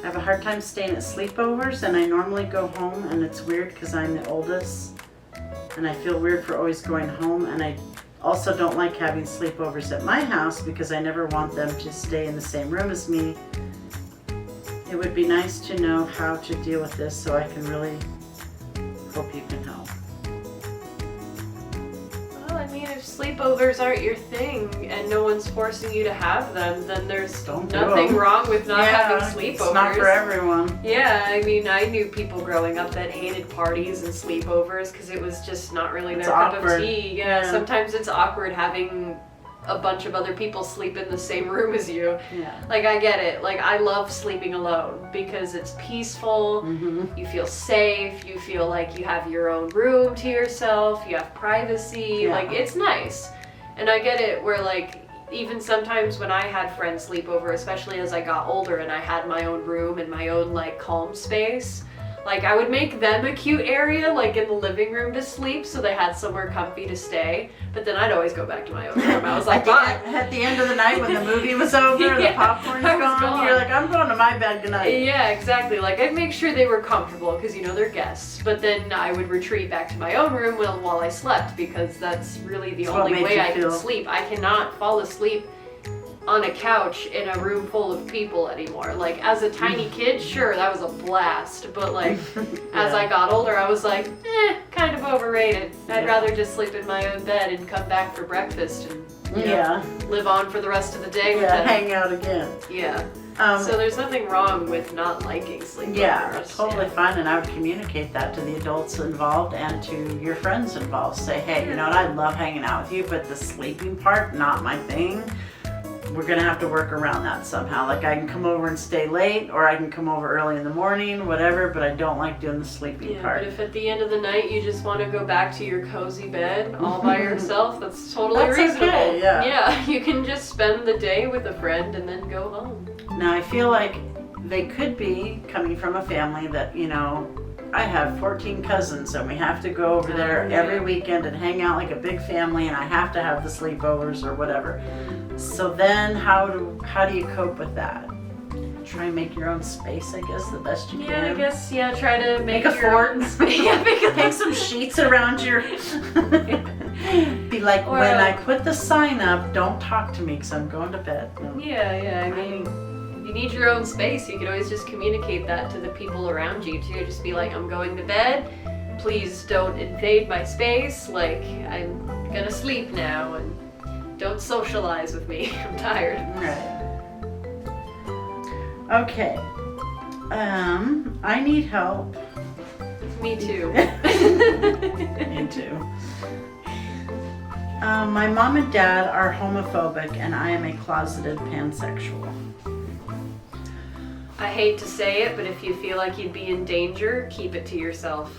I have a hard time staying at sleepovers, and I normally go home, and it's weird because I'm the oldest, and I feel weird for always going home, and I also don't like having sleepovers at my house because I never want them to stay in the same room as me. It would be nice to know how to deal with this, so I can really hope you can help. Well, I mean, if sleepovers aren't your thing and no one's forcing you to have them, then there's nothing wrong with not having sleepovers. It's not for everyone. Yeah, I mean, I knew people growing up that hated parties and sleepovers because it was just not really their cup of tea. Yeah, sometimes it's awkward having a bunch of other people sleep in the same room as you. Yeah. Like, I get it. Like, I love sleeping alone because it's peaceful, you feel safe, you feel like you have your own room to yourself, you have privacy, like, it's nice. And I get it where, like, even sometimes when I had friends sleep over, especially as I got older and I had my own room and my own, like, calm space, like, I would make them a cute area, like, in the living room to sleep so they had somewhere comfy to stay. But then I'd always go back to my own room. I was like, at the end of the night when the movie was over, the popcorn's gone, you're like, I'm going to my bed tonight. Yeah, exactly. Like, I'd make sure they were comfortable because, you know, they're guests. But then I would retreat back to my own room while I slept because that's really the only way I can sleep. I cannot fall asleep on a couch in a room full of people anymore. Like, as a tiny kid, sure, that was a blast, but like, as I got older, I was like, kind of overrated. I'd rather just sleep in my own bed and come back for breakfast and you know, live on for the rest of the day with them. Hang out again. Yeah. So there's nothing wrong with not liking sleepovers. Yeah, totally fine, and I would communicate that to the adults involved and to your friends involved. Say, hey, you know what, I love hanging out with you, but the sleeping part, not my thing. We're gonna have to work around that somehow. Like, I can come over and stay late, or I can come over early in the morning, whatever, but I don't like doing the sleeping part. But if at the end of the night you just want to go back to your cozy bed all by yourself, that's totally reasonable. Okay, yeah, you can just spend the day with a friend and then go home. Now, I feel like they could be coming from a family that, you know, I have 14 cousins and we have to go over there every weekend and hang out like a big family, and I have to have the sleepovers or whatever. So then how do you cope with that? Try and make your own space, I guess, the best you can. Yeah, I guess, try to make a fort. Yeah, take some sheets around your... Be like, when I put the sign up, don't talk to me because I'm going to bed. No. Yeah, I mean, if you need your own space, you can always just communicate that to the people around you too. Just be like, I'm going to bed. Please don't invade my space. Like, I'm gonna sleep now, and don't socialize with me. I'm tired. Right. Okay. I need help. Me too. Me too. My mom and dad are homophobic, and I am a closeted pansexual. I hate to say it, but if you feel like you'd be in danger, keep it to yourself.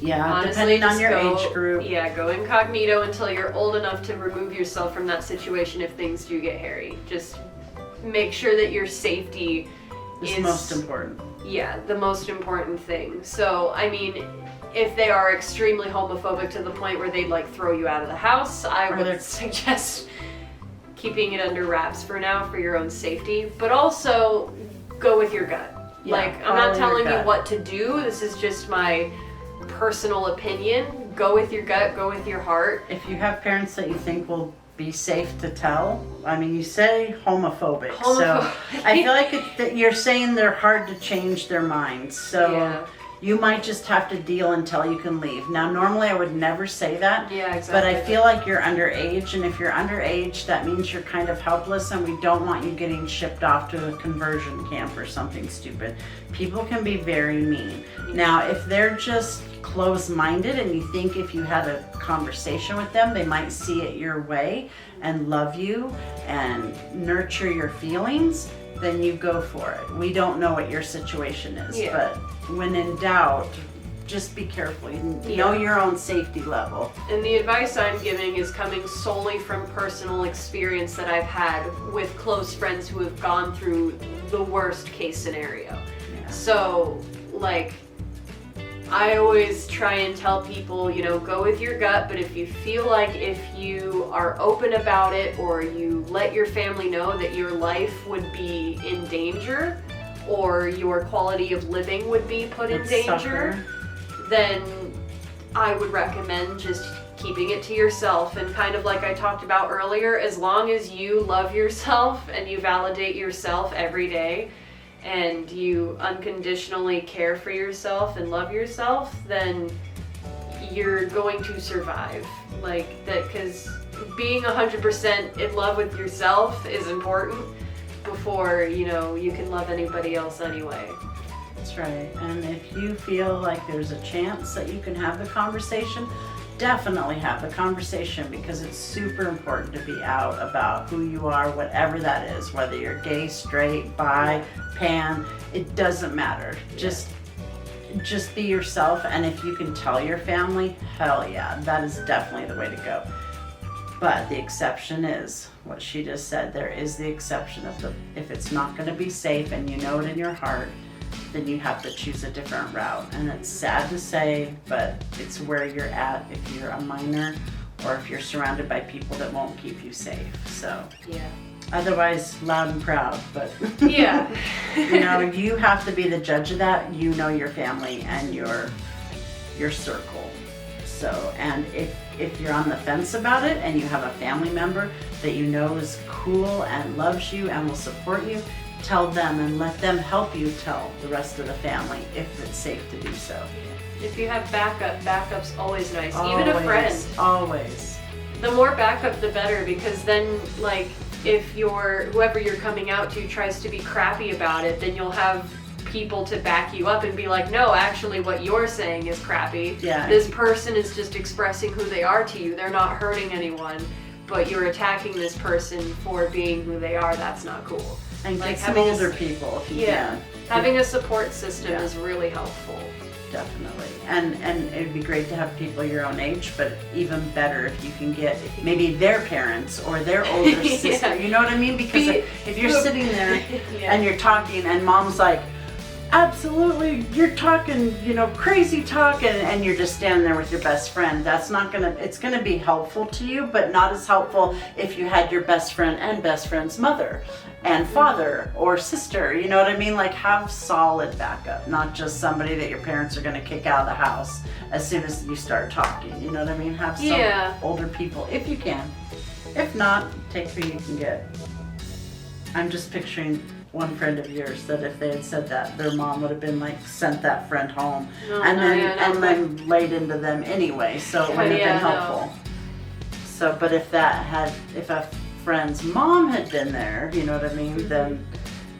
Yeah, honestly, depending on your age group. Yeah, go incognito until you're old enough to remove yourself from that situation if things do get hairy. Just make sure that your safety is most important. Yeah, the most important thing. So, I mean, if they are extremely homophobic to the point where they'd like throw you out of the house, I would suggest keeping it under wraps for now for your own safety, but also go with your gut. Yeah, like, I'm not telling you what to do. This is just my personal opinion. Go with your gut, go with your heart. If you have parents that you think will be safe to tell, I mean, you say homophobic. So I feel like you're saying they're hard to change their minds. So you might just have to deal until you can leave. Now, normally I would never say that. Yeah, exactly. But I feel like you're underage, and if you're underage, that means you're kind of helpless, and we don't want you getting shipped off to a conversion camp or something stupid. People can be very mean. Now, if they're just closed-minded and you think if you had a conversation with them, they might see it your way and love you and nurture your feelings, then you go for it. We don't know what your situation is, but when in doubt, just be careful. You know your own safety level. And the advice I'm giving is coming solely from personal experience that I've had with close friends who have gone through the worst case scenario. Yeah. So, like, I always try and tell people, you know, go with your gut, but if you feel like if you are open about it or you let your family know that your life would be in danger, or your quality of living would be put in danger, then I would recommend just keeping it to yourself. And kind of like I talked about earlier, as long as you love yourself and you validate yourself every day and you unconditionally care for yourself and love yourself, then you're going to survive. Like that, because being 100% in love with yourself is important before, you know, you can love anybody else anyway. That's right. And if you feel like there's a chance that you can have the conversation, definitely have the conversation, because it's super important to be out about who you are, whatever that is, whether you're gay, straight, bi, pan, it doesn't matter. Just be yourself, and if you can tell your family, hell yeah, that is definitely the way to go. But the exception is what she just said. There is the exception of if it's not going to be safe and you know it in your heart, then you have to choose a different route. And it's sad to say, but it's where you're at if you're a minor or if you're surrounded by people that won't keep you safe. So yeah. Otherwise, loud and proud, but yeah. You know, you have to be the judge of that. You know your family and your circle. So, and if you're on the fence about it and you have a family member that you know is cool and loves you and will support you, tell them and let them help you tell the rest of the family if it's safe to do so. If you have backup's always nice. Even a friend. Always. The more backup, the better, because then, like, if whoever you're coming out to tries to be crappy about it, then you'll have people to back you up and be like, no, actually what you're saying is crappy. Yeah. This person is just expressing who they are to you. They're not hurting anyone, but you're attacking this person for being who they are. That's not cool. And like get some older people if you can. Having a support system is really helpful. Definitely. And it'd be great to have people your own age, but even better if you can get maybe their parents or their older sister. You know what I mean? Because if you're sitting there and you're talking and mom's like, absolutely, you're talking, you know, crazy talk, and you're just standing there with your best friend, that's not it's gonna be helpful to you, but not as helpful if you had your best friend and best friend's mother and father or sister. You know what I mean? Like, have solid backup, not just somebody that your parents are gonna kick out of the house as soon as you start talking. You know what I mean? Have some older people if you can. If not, take who you can get. I'm just picturing one friend of yours that if they had said that, their mom would have been like, sent that friend home then laid into them anyway, so it wouldn't have been helpful. So, but if a friend's mom had been there, you know what I mean, then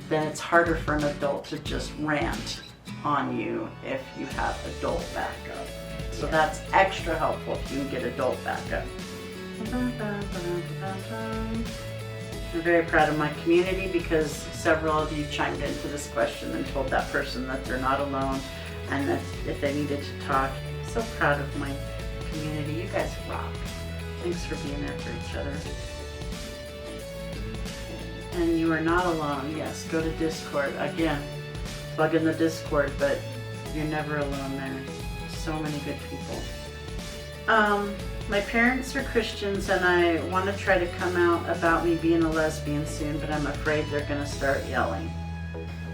it's harder for an adult to just rant on you if you have adult backup. So that's extra helpful if you can get adult backup. I'm very proud of my community because several of you chimed into this question and told that person that they're not alone and that if they needed to talk. I'm so proud of my community. You guys rock. Thanks for being there for each other. And you are not alone. Yes, go to Discord. Again, plug in the Discord, but you're never alone there. So many good people. My parents are Christians and I want to try to come out about me being a lesbian soon, but I'm afraid they're going to start yelling.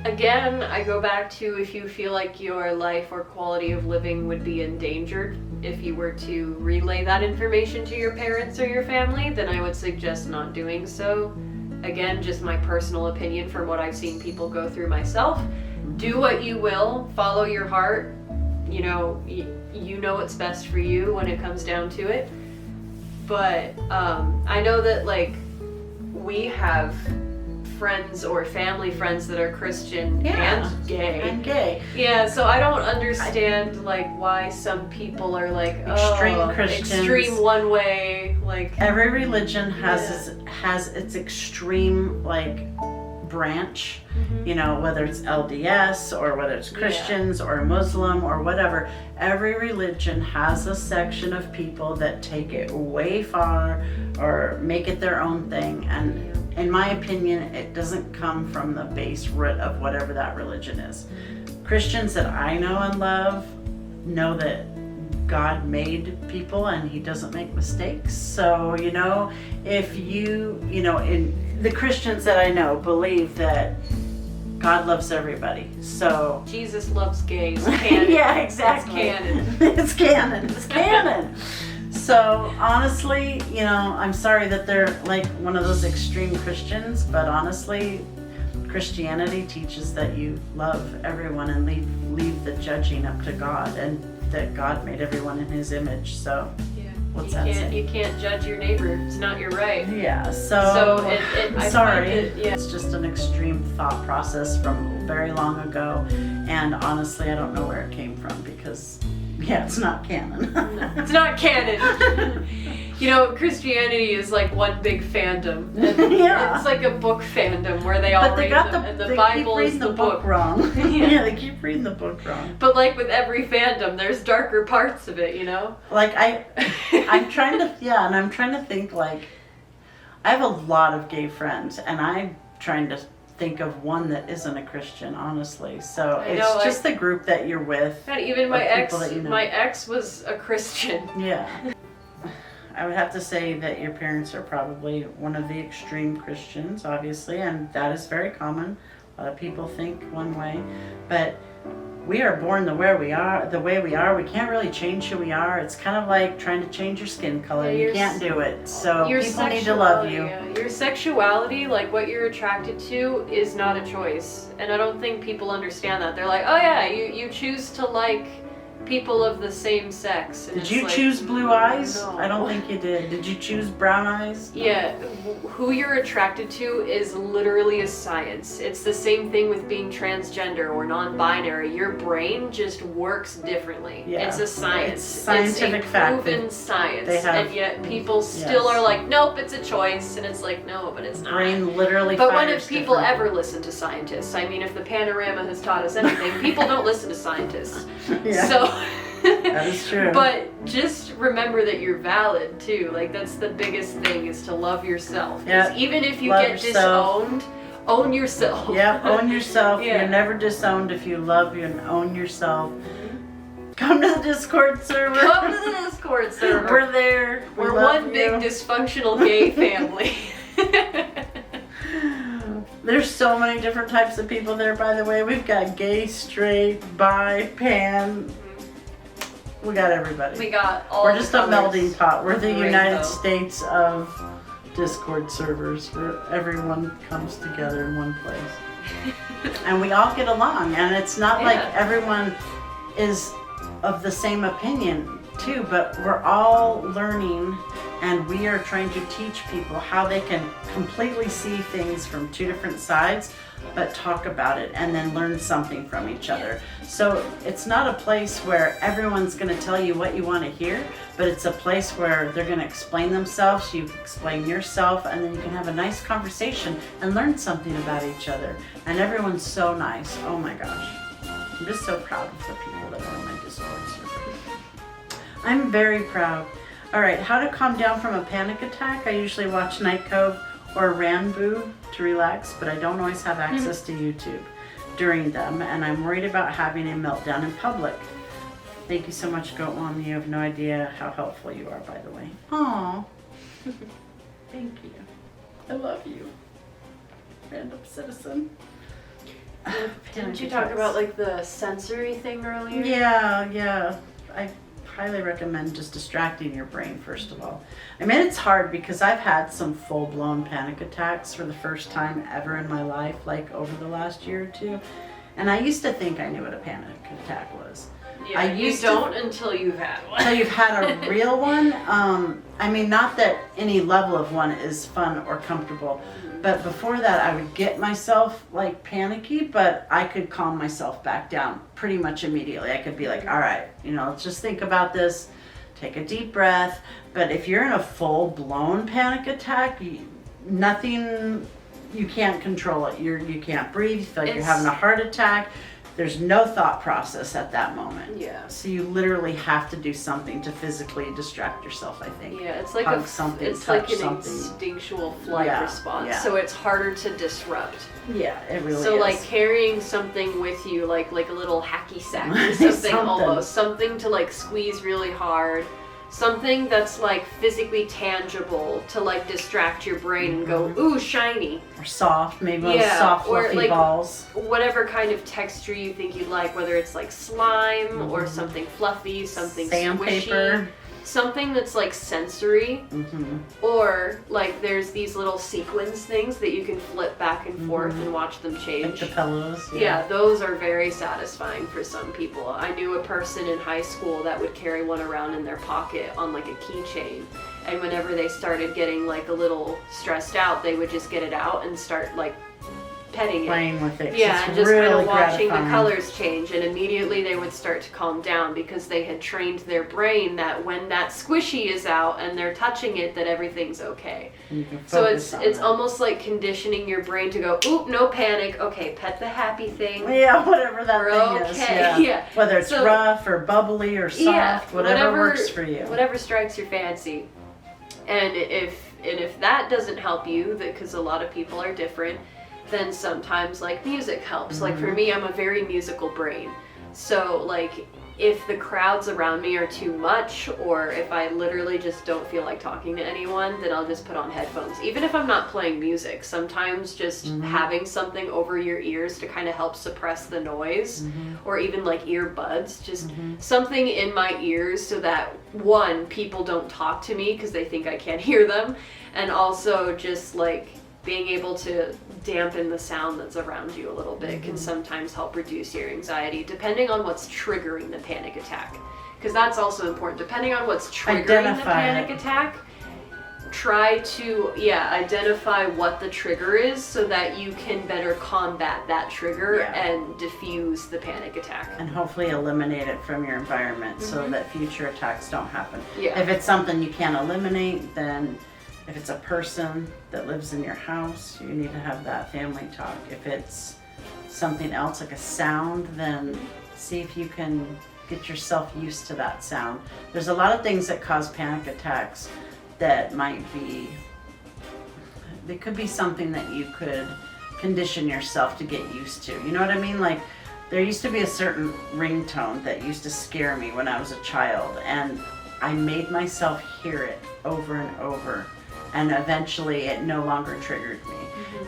Again, I go back to if you feel like your life or quality of living would be endangered if you were to relay that information to your parents or your family, then I would suggest not doing so. Again, just my personal opinion from what I've seen people go through myself. Do what you will, follow your heart. You know, you know what's best for you when it comes down to it. But I know that, like, we have friends or family friends that are Christian and gay. Yeah, so I don't understand like why some people are like extreme one way. Like, every religion has its extreme like branch, you know, whether it's LDS or whether it's Christians or Muslim or whatever. Every religion has a section of people that take it way far or make it their own thing, and in my opinion, it doesn't come from the base root of whatever that religion is. Christians that I know and love know that God made people and he doesn't make mistakes. So, you know, if in the Christians that I know believe that God loves everybody. So Jesus loves gays. Canon. yeah, exactly. It's canon. It's canon. It's canon. So honestly, you know, I'm sorry that they're like one of those extreme Christians, but honestly, Christianity teaches that you love everyone and leave the judging up to God, and that God made everyone in His image. So Yeah. what's that say? You can't judge your neighbor. It's not your right. Yeah. So I sorry. find it, yeah. It's just an extreme thought process from very long ago, and honestly, I don't know where it came from because, yeah, it's not canon. No, it's not canon. You know, Christianity is like one big fandom. And Yeah. It's like a book fandom where they all But they read got them, and the they Bible keep is reading the the book wrong. Yeah. Yeah, they keep reading the book wrong. But like with every fandom, there's darker parts of it, you know? Like I'm trying to think, like, I have a lot of gay friends, and I'm trying to think of one that isn't a Christian, honestly. So I it's know, like, just the group that you're with. God, even my Of ex, people that you know. my ex was a Christian. Yeah. I would have to say that your parents are probably one of the extreme Christians, obviously, and that is very common. A lot of people think one way, but we are born the way we are. We can't really change who we are. It's kind of like trying to change your skin color. Yeah, You can't do it. So Your people need to love sexuality, you. yeah. Your sexuality, like what you're attracted to, is not a choice. And I don't think people understand that. They're like, oh yeah, you choose to like people of the same sex. And Did it's you like, choose blue eyes? no. I don't think you did. Did you choose brown eyes? Yeah, who you're attracted to is literally a science. It's the same thing with being transgender or non-binary. Your brain just works differently. Yeah. It's a science. It's scientific fact. It's a proven science. They have- and yet people still Yes. are like, nope, it's a choice. And it's like, no, but it's not. Brain literally But when fires have people different. ever listened to scientists? I mean, if the panorama has taught us anything, people don't listen to scientists. Yeah. So... That is true. But just remember that you're valid too. Like that's the biggest thing is to love yourself. 'Cause Yeah. even if you Love get yourself. disowned, own yourself. Yep, own yourself. Yeah. You're never disowned if you love you and own yourself. Come to the Discord server. Come to the Discord server. We're there. We We're love one you. big dysfunctional gay family. There's so many different types of people there, by the way. We've got gay, straight, bi, pan. We got everybody. We got all We're the just a colors. melting pot. We're the Rainbow. United States of Discord servers where everyone comes together in one place. And we all get along. And it's not like Yeah. everyone is of the same opinion too, but we're all learning, and we are trying to teach people how they can completely see things from two different sides, but talk about it and then learn something from each other. So it's not a place where everyone's going to tell you what you want to hear, but it's a place where they're going to explain themselves, you explain yourself, and then you can have a nice conversation and learn something about each other. And everyone's so nice. Oh my gosh. I'm just so proud of the people that are on my Discord server. I'm very proud. All right, how to calm down from a panic attack. I usually watch NightCove or Ranboo to relax, but I don't always have access to YouTube during them, and I'm worried about having a meltdown in public. Thank you so much, Goat Mom. You have no idea how helpful you are, by the way. Aw. Thank you. I love you. Random citizen. Didn't you talk about like the sensory thing earlier? Yeah. I highly recommend just distracting your brain first of all. I mean, it's hard because I've had some full-blown panic attacks for the first time ever in my life, like over the last year or two. And I used to think I knew what a panic attack was. Yeah, I you used to- don't until you've had one. So you've had a real one. I mean, not that any level of one is fun or comfortable, but before that I would get myself like panicky, but I could calm myself back down pretty much immediately. I could be like, all right, let's just think about this, take a deep breath. But if you're in a full-blown panic attack, nothing, you can't control it. You can't breathe, you feel like you're having a heart attack. There's no thought process at that moment. Yeah. So you literally have to do something to physically distract yourself, I think. Yeah, it's like Hug something, it's like touch an something. instinctual flight Yeah, response. yeah. So it's harder to disrupt. Yeah, it really So is. like carrying something with you, like a little hacky sack or something Something. almost, something to like squeeze really hard, Something that's like physically tangible to like distract your brain and go, ooh, shiny. Or soft, maybe one of those soft fluffy like balls. Whatever kind of texture you think you'd like, whether it's like slime or something fluffy, something sandpaper. squishy. Something that's like sensory, or like there's these little sequins things that you can flip back and forth and watch them change. Like the pillows. Yeah, those are very satisfying for some people. I knew a person in high school that would carry one around in their pocket on like a keychain, and whenever they started getting like a little stressed out, they would just get it out and start like petting playing with it. Yeah, and just really kind of watching gratifying. the colors change, and immediately they would start to calm down because they had trained their brain that when that squishy is out and they're touching it, that everything's okay. So it's almost like conditioning your brain to go, oop, no panic. Okay, pet the happy thing. Yeah, whatever that We're thing is. okay. Yeah. Whether it's So- rough or bubbly or soft, whatever works for you. Whatever strikes your fancy. And if that doesn't help you, because a lot of people are different, then sometimes like music helps. Like for me, I'm a very musical brain. So like if the crowds around me are too much, or if I literally just don't feel like talking to anyone, then I'll just put on headphones. Even if I'm not playing music, sometimes just having something over your ears to kind of help suppress the noise, or even like earbuds, just something in my ears so that one, people don't talk to me because they think I can't hear them, and also just like being able to dampen the sound that's around you a little bit can sometimes help reduce your anxiety, depending on what's triggering the panic attack. Because that's also important. Depending on what's triggering the panic attack, try to, identify what the trigger is so that you can better combat that trigger and diffuse the panic attack. And hopefully eliminate it from your environment so that future attacks don't happen. Yeah. If it's something you can't eliminate, then if it's a person that lives in your house, you need to have that family talk. If it's something else like a sound, then see if you can get yourself used to that sound. There's a lot of things that cause panic attacks that might be, it could be something that you could condition yourself to get used to. You know what I mean? Like there used to be a certain ringtone that used to scare me when I was a child, and I made myself hear it over and over. And eventually it no longer triggered me.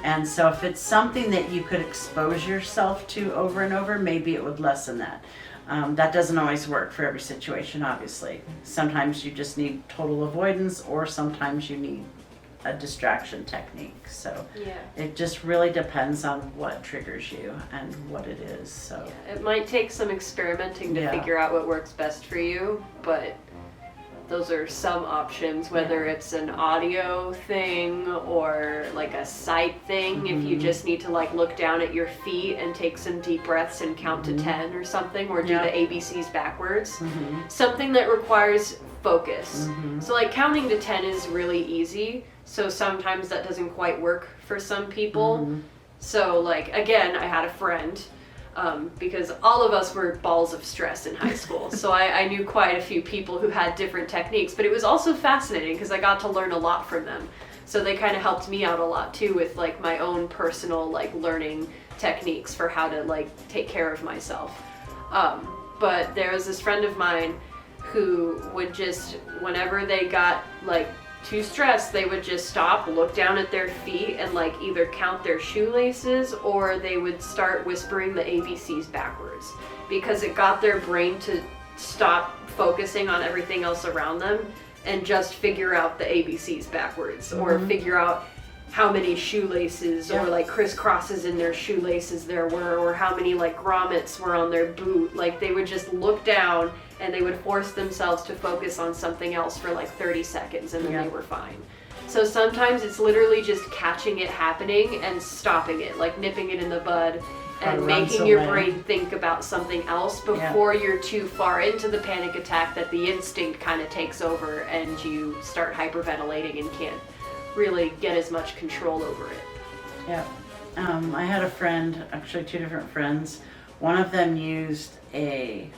And so if it's something that you could expose yourself to over and over, maybe it would lessen that. That doesn't always work for every situation, obviously. Sometimes you just need total avoidance, or sometimes you need a distraction technique. So it just really depends on what triggers you and what it is. So it might take some experimenting to figure out what works best for you, but those are some options, whether it's an audio thing or like a sight thing. If you just need to like look down at your feet and take some deep breaths and count to 10 or something, or do the ABCs backwards. Something that requires focus. So like counting to 10 is really easy. So sometimes that doesn't quite work for some people. So like, again, I had a friend, because all of us were balls of stress in high school. So I knew quite a few people who had different techniques, but it was also fascinating because I got to learn a lot from them. So they kind of helped me out a lot too with like my own personal like learning techniques for how to like take care of myself. But there was this friend of mine who would just, whenever they got like too stressed, they would just stop, look down at their feet, and like either count their shoelaces, or they would start whispering the ABCs backwards, because it got their brain to stop focusing on everything else around them and just figure out the ABCs backwards, or figure out how many shoelaces or like crisscrosses in their shoelaces there were, or how many like grommets were on their boot. Like they would just look down and they would force themselves to focus on something else for like 30 seconds and then they were fine. So sometimes it's literally just catching it happening and stopping it, like nipping it in the bud and making your brain think about something else before you're too far into the panic attack that the instinct kind of takes over and you start hyperventilating and can't really get as much control over it. Yeah. I had a friend, actually two different friends. One of them used a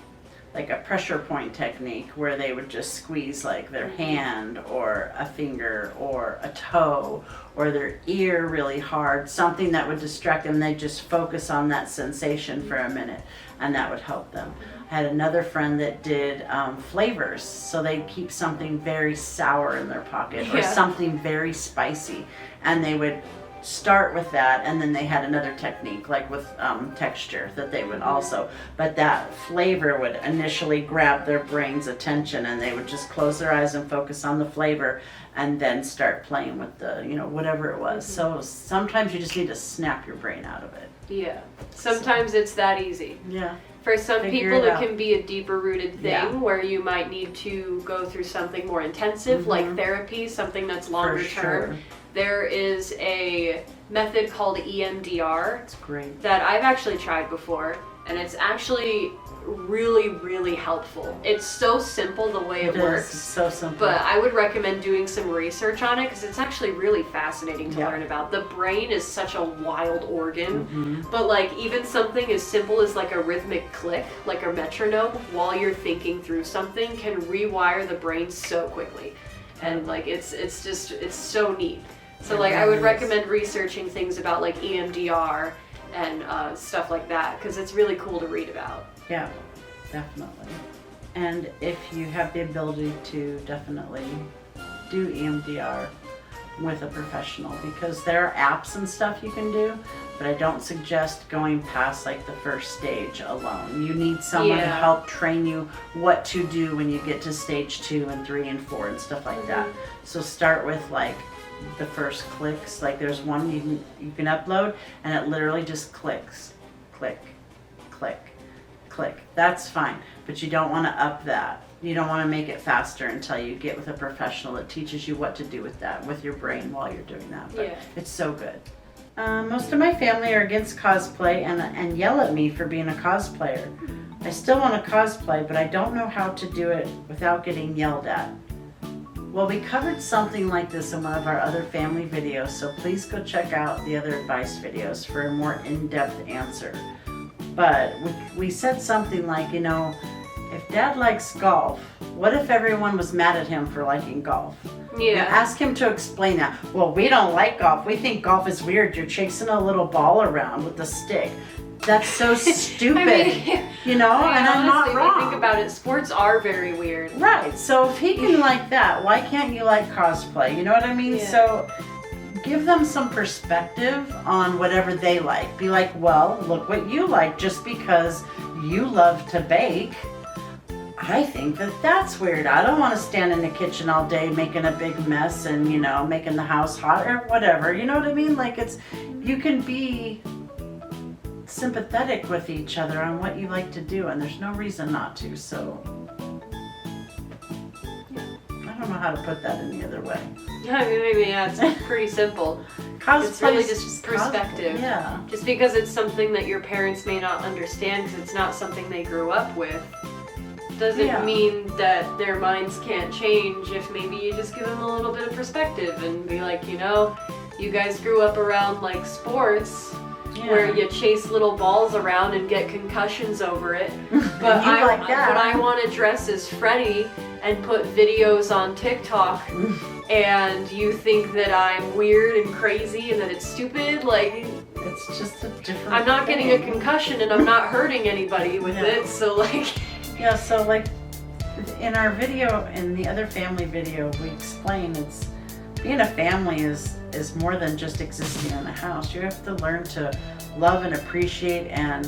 like a pressure point technique where they would just squeeze like their hand or a finger or a toe or their ear really hard, something that would distract them. They just focus on that sensation for a minute, and that would help them. I had another friend that did flavors, so they'd keep something very sour in their pocket or something very spicy, and they would start with that, and then they had another technique like with texture that they would also, but that flavor would initially grab their brain's attention, and they would just close their eyes and focus on the flavor and then start playing with the, you know, whatever it was. So sometimes you just need to snap your brain out of it. Yeah, sometimes it's that easy. Yeah. For some Figure people, it it out. can be a deeper rooted thing where you might need to go through something more intensive, like therapy, something that's longer term. There is a method called EMDR. It's great. That I've actually tried before, and it's actually really, really helpful. It's so simple the way it works. It's so simple. But I would recommend doing some research on it because it's actually really fascinating to learn about. The brain is such a wild organ, but like even something as simple as like a rhythmic click, like a metronome, while you're thinking through something can rewire the brain so quickly. And like it's so neat. So like I would recommend researching things about like EMDR and stuff like that because it's really cool to read about. Yeah, definitely. And if you have the ability to, definitely do EMDR with a professional, because there are apps and stuff you can do, but I don't suggest going past like the first stage alone. You need someone to help train you what to do when you get to stage 2 and 3 and 4 and stuff like that. So start with like the first clicks. Like there's one you can upload, and it literally just clicks, click, click, click. That's fine, but you don't want to up that. You don't want to make it faster until you get with a professional that teaches you what to do with that, with your brain while you're doing that. But it's so good. Most of my family are against cosplay and yell at me for being a cosplayer. I still want to cosplay, but I don't know how to do it without getting yelled at. Well, we covered something like this in one of our other family videos, so please go check out the other advice videos for a more in-depth answer. But we said something like, you know, if Dad likes golf, what if everyone was mad at him for liking golf? Yeah. Now ask him to explain that. Well, we don't like golf. We think golf is weird. You're chasing a little ball around with a stick. That's so stupid. I mean, you know, and I'm not honestly, wrong. When you think about it, sports are very weird. Right. So if he can like that, why can't you like cosplay? You know what I mean? Yeah. So give them some perspective on whatever they like. Be like, well, look what you like. Just because you love to bake, I think that that's weird. I don't want to stand in the kitchen all day making a big mess and, you know, making the house hot or whatever. You know what I mean? Like you can be sympathetic with each other on what you like to do, and there's no reason not to. So I don't know how to put that any other way. Yeah, I mean, it's pretty simple. Cosplay It's really just perspective. Yeah. Just because it's something that your parents may not understand because it's not something they grew up with, doesn't mean that their minds can't change if maybe you just give them a little bit of perspective and be like, you know, you guys grew up around like sports where you chase little balls around and get concussions over it. But I want to dress as Freddy and put videos on TikTok and you think that I'm weird and crazy and that it's stupid, like it's just a different I'm not getting a concussion and I'm not hurting anybody with it, so like yeah, so like in our video, in the other family video, we explain it's being a family is more than just existing in a house. You have to learn to love and appreciate and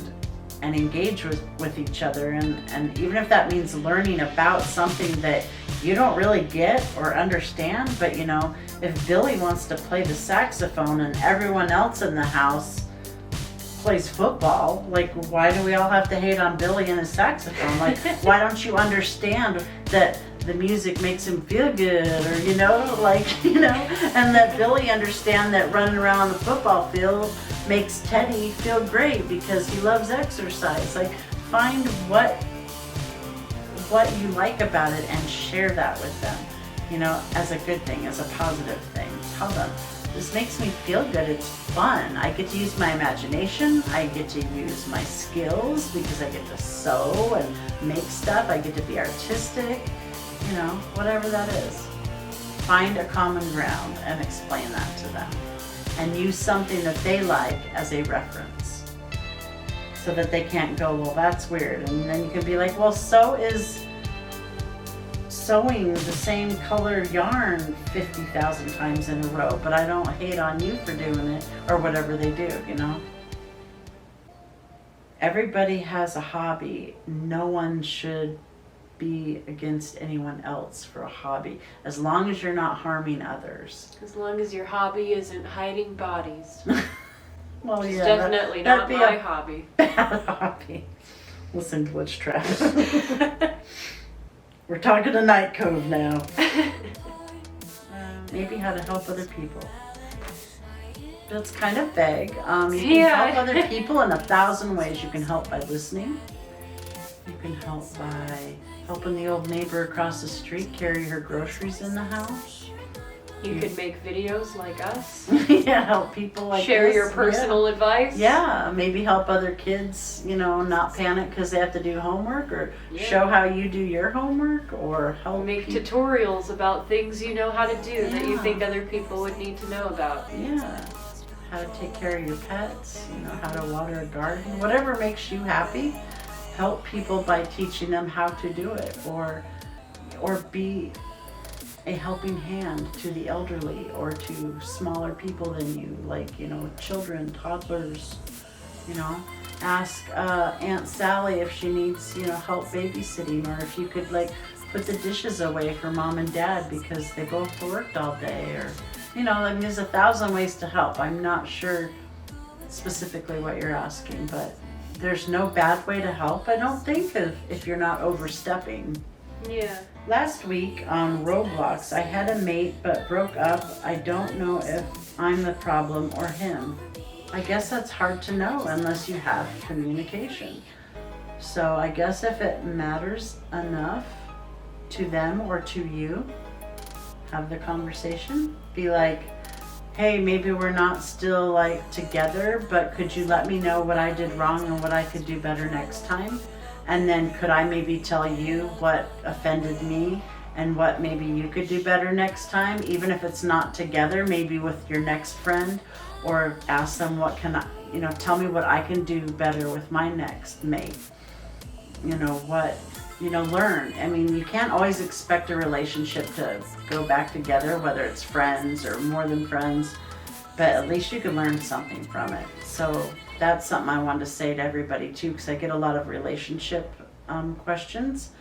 engage with each other, and even if that means learning about something that you don't really get or understand, but you know, if Billy wants to play the saxophone and everyone else in the house plays football, like why do we all have to hate on Billy and his saxophone? Like why don't you understand that the music makes him feel good, or you know, like, you know, and that Billy understand that running around on the football field makes Teddy feel great because he loves exercise. Like find what you like about it and share that with them, you know, as a good thing, as a positive thing. Tell them, this makes me feel good. It's fun. I get to use my imagination. I get to use my skills because I get to sew and make stuff. I get to be artistic, you know, whatever that is. Find a common ground and explain that to them. And use something that they like as a reference so that they can't go, well, that's weird. And then you can be like, well, so is sewing the same colored yarn 50,000 times in a row, but I don't hate on you for doing it, or whatever they do, you know? Everybody has a hobby. No one should be against anyone else for a hobby, as long as you're not harming others. As long as your hobby isn't hiding bodies. Well, It's yeah, definitely not my hobby. bad hobby. Listen, glitch trash. We're talking to NightCove now. Maybe how to help other people. That's kind of vague. You can help other people in 1,000 ways. You can help by listening. You can help by helping the old neighbor across the street carry her groceries in the house. You could make videos like us. Yeah, help people like Share this. your personal advice. Yeah, maybe help other kids, you know, not panic because they have to do homework, or show how you do your homework, or help make tutorials about things you know how to do that you think other people would need to know about. Yeah, how to take care of your pets, you know, how to water a garden, whatever makes you happy. Help people by teaching them how to do it, or be a helping hand to the elderly or to smaller people than you, like, you know, children, toddlers, you know. Ask Aunt Sally if she needs, you know, help babysitting, or if you could, like, put the dishes away for mom and dad because they both worked all day, or, you know, I mean, there's 1,000 ways to help. I'm not sure specifically what you're asking, but there's no bad way to help, I don't think, if you're not overstepping. Yeah. Last week on Roblox, I had a mate but broke up. I don't know if I'm the problem or him. I guess that's hard to know unless you have communication. So I guess if it matters enough to them or to you, have the conversation. Be like, hey, maybe we're not still like together, but could you let me know what I did wrong and what I could do better next time? And then could I maybe tell you what offended me and what maybe you could do better next time, even if it's not together, maybe with your next friend, or ask them what can I, you know, tell me what I can do better with my next mate. You know, what, you know, learn. I mean, you can't always expect a relationship to go back together, whether it's friends or more than friends, but at least you can learn something from it. So that's something I wanted to say to everybody too, because I get a lot of relationship questions,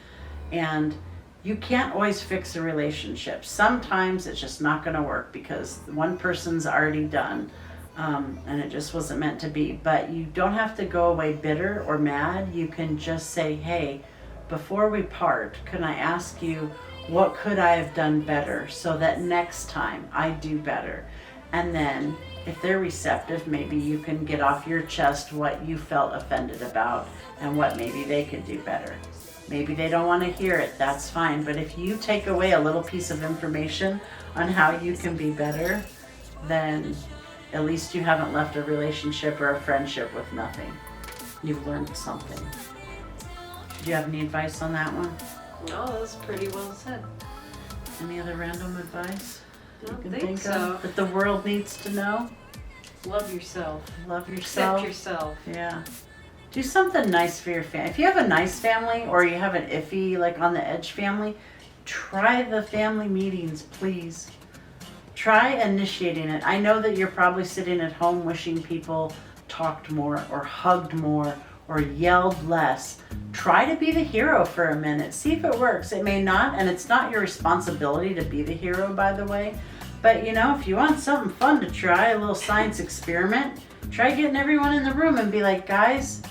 and you can't always fix a relationship. Sometimes it's just not going to work because one person's already done, and it just wasn't meant to be. But you don't have to go away bitter or mad. You can just say, hey, before we part, can I ask you, what could I have done better so that next time I do better? And then if they're receptive, maybe you can get off your chest what you felt offended about and what maybe they could do better. Maybe they don't want to hear it, that's fine. But if you take away a little piece of information on how you can be better, then at least you haven't left a relationship or a friendship with nothing. You've learned something. Do you have any advice on that one? No, that was pretty well said. Any other random advice I don't you can think think so. of that the world needs to know? Love yourself. Love yourself. Accept yourself. Yeah. Do something nice for your family. If you have a nice family, or you have an iffy, like on the edge family, try the family meetings, please. Try initiating it. I know that you're probably sitting at home wishing people talked more or hugged more or yelled less. Try to be the hero for a minute. See if it works. It may not, and it's not your responsibility to be the hero, by the way. But you know, if you want something fun to try, a little science experiment, try getting everyone in the room and be like, guys,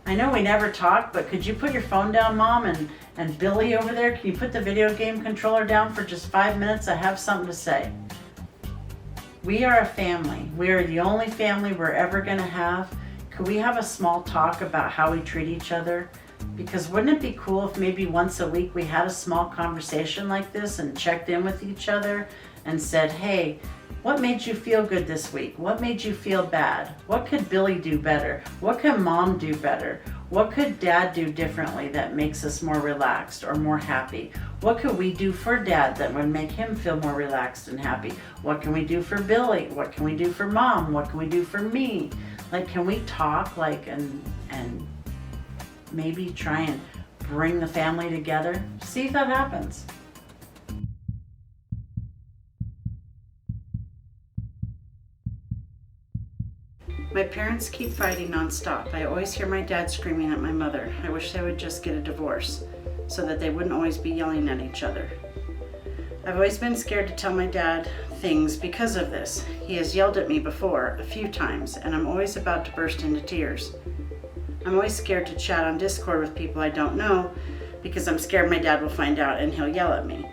I know we never talk, but could you put your phone down, Mom, and Billy over there, can you put the video game controller down for just 5 minutes? I have something to say. We are a family. We are the only family we're ever going to have. Could we have a small talk about how we treat each other? Because wouldn't it be cool if maybe once a week we had a small conversation like this and checked in with each other and said, hey, What made you feel good this week? What made you feel bad? What could Billy do better? What can mom do better? What could dad do differently that makes us more relaxed or more happy? What could we do for dad that would make him feel more relaxed and happy? What can we do for Billy? What can we do for mom? What can we do for me? Like, can we talk and maybe try and bring the family together? See if that happens. My parents keep fighting nonstop. I always hear my dad screaming at my mother. I wish they would just get a divorce so that they wouldn't always be yelling at each other. I've always been scared to tell my dad things because of this. He has yelled at me before a few times, and I'm always about to burst into tears. I'm always scared to chat on Discord with people I don't know because I'm scared my dad will find out and he'll yell at me.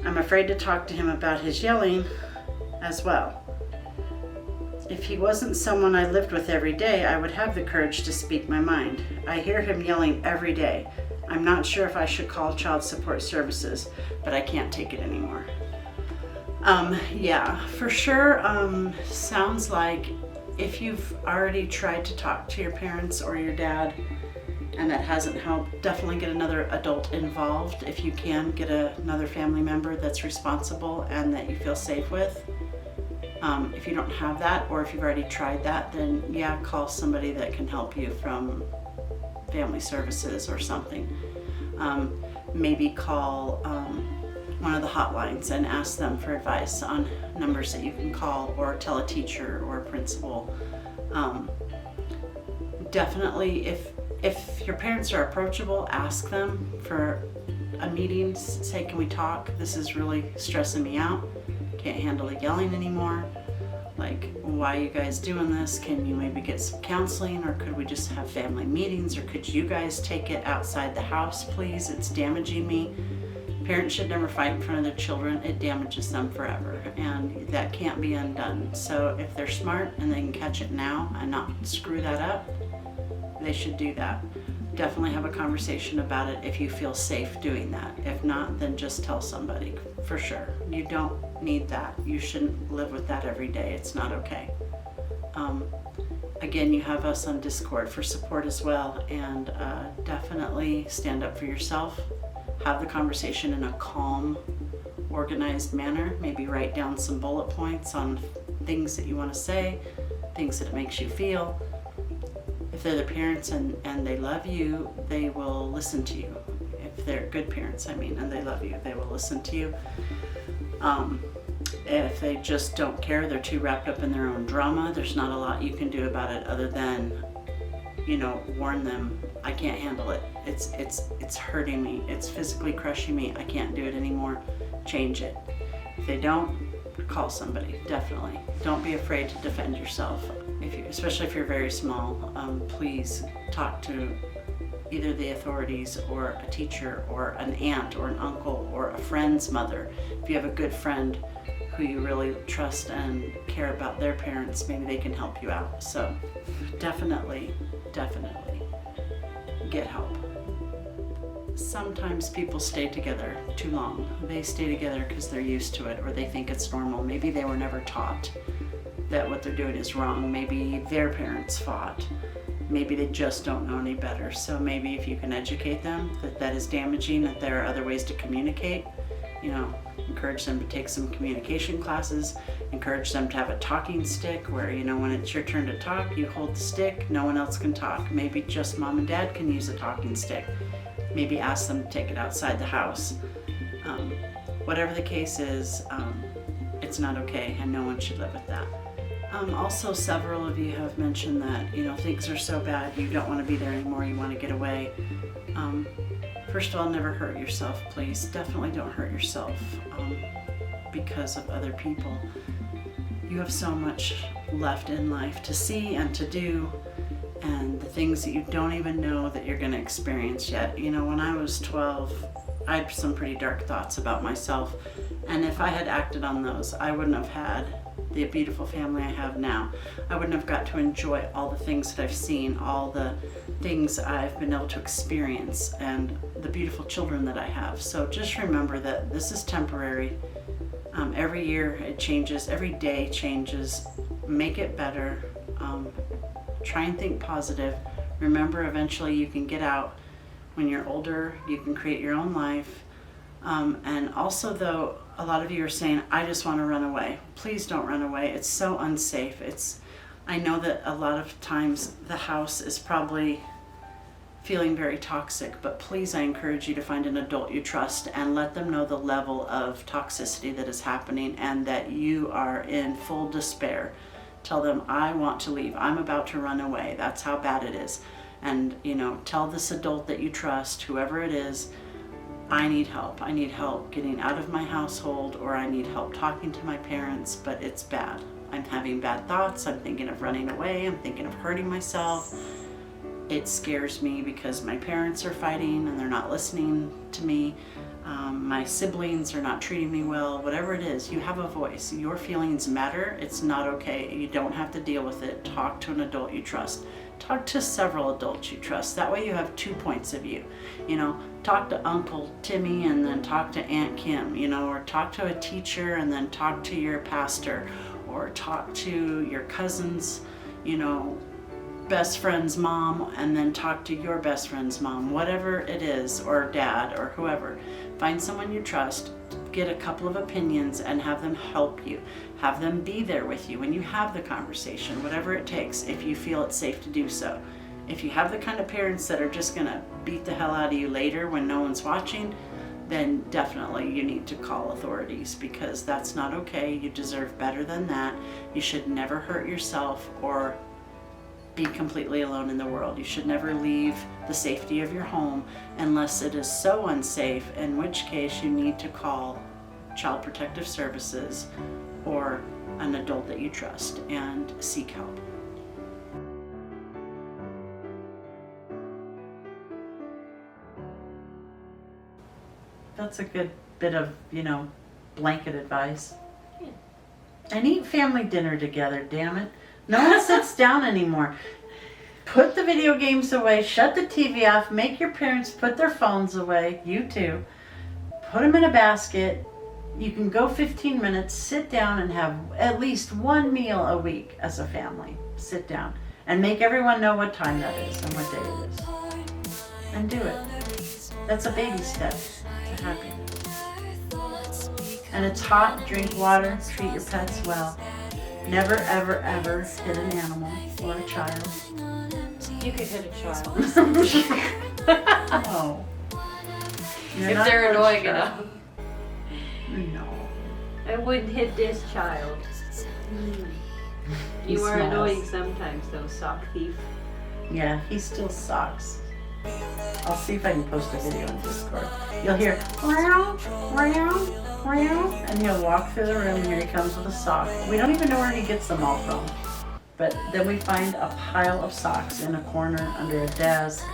I'm afraid to talk to him about his yelling as well. If he wasn't someone I lived with every day, I would have the courage to speak my mind. I hear him yelling every day. I'm not sure if I should call child support services, but I can't take it anymore. Yeah, for sure. Sounds like if you've already tried to talk to your parents or your dad and that hasn't helped, definitely get another adult involved. If you can, get another family member that's responsible and that you feel safe with. If you don't have that, or if you've already tried that, then yeah, call somebody that can help you from family services or something. Maybe call one of the hotlines and ask them for advice on numbers that you can call, or tell a teacher or a principal. Definitely, if your parents are approachable, ask them for a meeting. Say, can we talk? This is really stressing me out. Can't handle the yelling anymore. Like, why are you guys doing this? Can you maybe get some counseling, or could we just have family meetings, or could you guys take it outside the house, please? It's damaging me. Parents should never fight in front of their children. It damages them forever, and that can't be undone. So if they're smart and they can catch it now and not screw that up, they should do that. Definitely have a conversation about it if you feel safe doing that. If not, then just tell somebody, for sure. You don't need that. You shouldn't live with that every day. It's not okay. Again, you have us on Discord for support as well, and definitely stand up for yourself. Have the conversation in a calm, organized manner. Maybe write down some bullet points on things that you want to say, things that it makes you feel. If they're the parents and they love you, they will listen to you. If they're good parents, and they love you, they will listen to you. If they just don't care, they're too wrapped up in their own drama, there's not a lot you can do about it other than, warn them, I can't handle it. It's hurting me. It's physically crushing me. I can't do it anymore. Change it. If they don't, call somebody, definitely. Don't be afraid to defend yourself. Especially if you're very small, please talk to either the authorities or a teacher or an aunt or an uncle or a friend's mother. If you have a good friend who you really trust and care about their parents, maybe they can help you out. So definitely get help. Sometimes people stay together too long. They stay together because they're used to it, or they think it's normal. Maybe they were never taught that what they're doing is wrong. Maybe their parents fought. Maybe they just don't know any better. So maybe if you can educate them that is damaging, that there are other ways to communicate, encourage them to take some communication classes, encourage them to have a talking stick where, when it's your turn to talk, you hold the stick, no one else can talk. Maybe just mom and dad can use a talking stick. Maybe ask them to take it outside the house. Whatever the case is, it's not okay, and no one should live with that. Also, several of you have mentioned that, things are so bad, you don't want to be there anymore, you want to get away. First of all, never hurt yourself, please. Definitely don't hurt yourself because of other people. You have so much left in life to see and to do, and the things that you don't even know that you're going to experience yet. When I was 12, I had some pretty dark thoughts about myself, and if I had acted on those, I wouldn't have had the beautiful family I have now. I wouldn't have got to enjoy all the things that I've seen, all the things I've been able to experience, and the beautiful children that I have. So just remember that this is temporary. Every year it changes, every day changes. Make it better. Try and think positive. Remember, eventually you can get out. When you're older, you can create your own life. And also, though, a lot of you are saying, I just want to run away. Please don't run away. It's so unsafe. I know that a lot of times the house is probably feeling very toxic, but please, I encourage you to find an adult you trust and let them know the level of toxicity that is happening and that you are in full despair. Tell them, I want to leave. I'm about to run away. That's how bad it is. And, tell this adult that you trust, whoever it is, I need help. I need help getting out of my household, or I need help talking to my parents, but it's bad. I'm having bad thoughts. I'm thinking of running away. I'm thinking of hurting myself. It scares me because my parents are fighting and they're not listening to me. My siblings are not treating me well. Whatever it is, you have a voice. Your feelings matter. It's not okay. You don't have to deal with it. Talk to an adult you trust. Talk to several adults you trust. That way you have 2 points of view. Talk to Uncle Timmy and then talk to Aunt Kim, or talk to a teacher and then talk to your pastor, or talk to your cousin's, best friend's mom and then talk to your best friend's mom, whatever it is, or dad or whoever. Find someone you trust, get a couple of opinions and have them help you. Have them be there with you when you have the conversation, whatever it takes, if you feel it's safe to do so. If you have the kind of parents that are just gonna beat the hell out of you later when no one's watching, then definitely you need to call authorities, because that's not okay. You deserve better than that. You should never hurt yourself or be completely alone in the world. You should never leave the safety of your home unless it is so unsafe, in which case you need to call Child Protective Services or an adult that you trust and seek help. That's a good bit of, blanket advice. Yeah. And eat family dinner together, damn it. No one sits down anymore. Put the video games away, shut the TV off, make your parents put their phones away, you too. Put them in a basket. You can go 15 minutes, sit down and have at least one meal a week as a family. Sit down and make everyone know what time that is and what day it is. And do it. That's a baby step to happiness. And it's hot, drink water, treat your pets well. Never, ever, ever hit an animal or a child. You could hit a child. No. If they're annoying enough. No. I wouldn't hit this child. He You are smiles. annoying sometimes, though, sock thief. Yeah, he still sucks. I'll see if I can post a video on Discord. You'll hear meow, meow, meow, and he'll walk through the room and here he comes with a sock. We don't even know where he gets them all from. But then we find a pile of socks in a corner under a desk,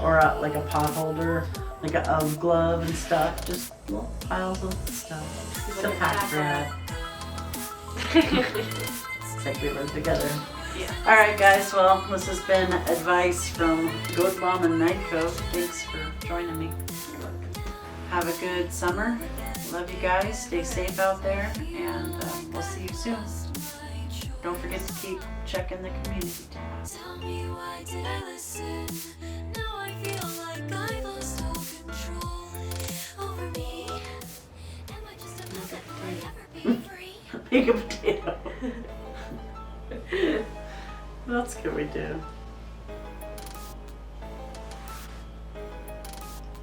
or like a pot holder, like a glove and stuff. Just little piles of stuff. He's a pack rat. It's like we live together. Yeah. All right, guys. Well, this has been advice from Goat Mom and NightCove. Thanks for joining me. Have a good summer. Love you guys. Stay safe out there, and we'll see you soon. Don't forget to keep checking the community tab. Tell me, why did I listen? Now I feel like I lost all control over me. Am I just a puppet? Will I ever be free? Make a potato. What else can we do?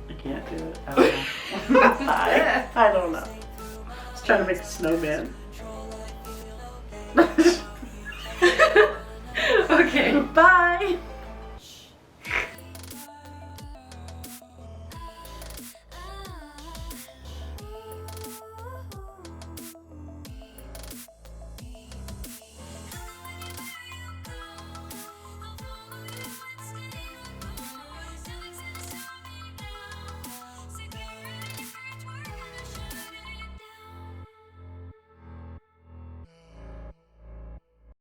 I can't do it. I don't know. I don't know. I was trying to make a snowman.